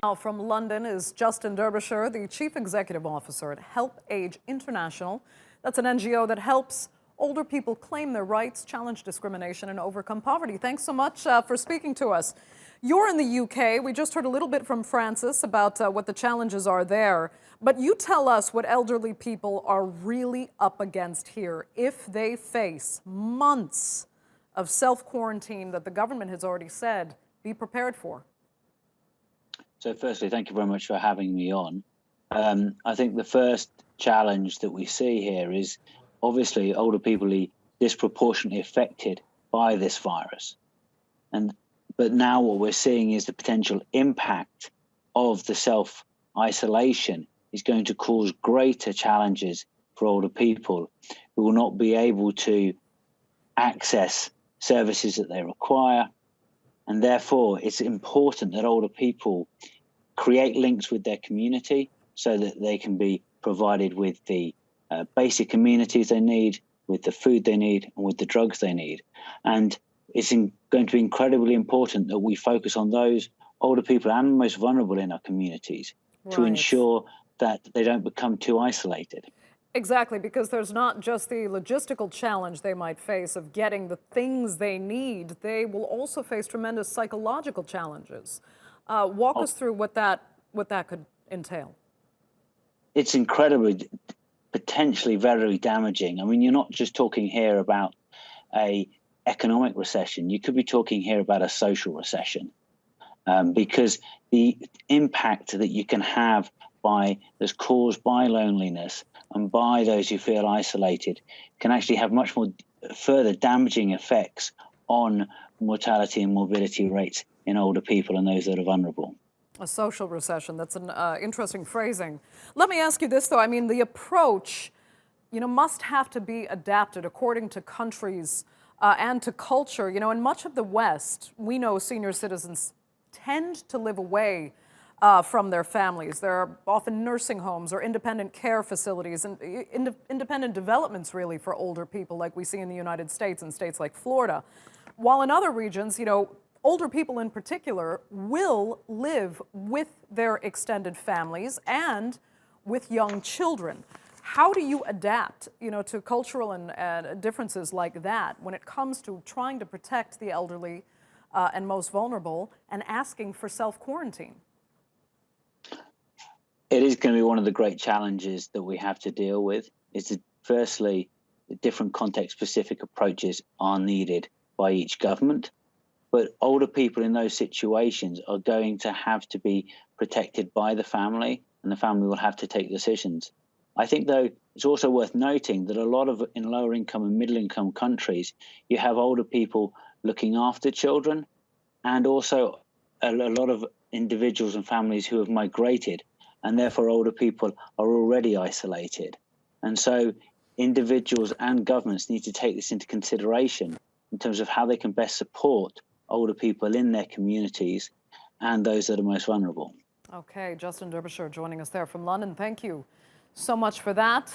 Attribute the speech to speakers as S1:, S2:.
S1: Now from London is Justin Derbyshire, the Chief Executive Officer at Help Age International. That's an NGO that helps older people claim their rights, challenge discrimination, and overcome poverty. Thanks so much for speaking to us. You're in the UK. We just heard a little bit from Francis about what the challenges are there. But you tell us what elderly people are really up against here if they face months of self-quarantine that the government has already said be prepared for.
S2: So firstly, thank you very much for having me on. I think the first challenge that we see here is obviously older people are disproportionately affected by this virus. But now what we're seeing is the potential impact of the self-isolation is going to cause greater challenges for older people who will not be able to access services that they require. And therefore, it's important that older people create links with their community so that they can be provided with the basic amenities they need, with the food they need, and with the drugs they need. And it's going to be incredibly important that we focus on those older people and the most vulnerable in our communities to ensure that they don't become too isolated.
S1: Exactly, because there's not just the logistical challenge they might face of getting the things they need, they will also face tremendous psychological challenges. Walk us through what that could entail.
S2: It's incredibly, potentially very damaging. I mean, you're not just talking here about an economic recession. You could be talking here about a social recession, because the impact that you can have that's caused by loneliness and by those who feel isolated can actually have much more further damaging effects on mortality and morbidity rates in older people and those that are vulnerable.
S1: A social recession, that's an interesting phrasing. Let me ask you this, though. I mean, the approach, must have to be adapted according to countries and to culture. In much of the West, we know senior citizens tend to live away from their families. There are often nursing homes or independent care facilities and independent developments, really, for older people, like we see in the United States and states like Florida. While in other regions, older people in particular will live with their extended families and with young children. How do you adapt, to cultural and differences like that when it comes to trying to protect the elderly and most vulnerable and asking for self-quarantine?
S2: It is going to be one of the great challenges that we have to deal with. Is that firstly, the different context-specific approaches are needed by each government. But older people in those situations are going to have to be protected by the family, and the family will have to take decisions. I think, though, it's also worth noting that a lot of in lower income and middle income countries, you have older people looking after children, and also a lot of individuals and families who have migrated, and therefore older people are already isolated. And so individuals and governments need to take this into consideration in terms of how they can best support older people in their communities and those that are most vulnerable.
S1: Okay, Justin Derbyshire joining us there from London. Thank you so much for that.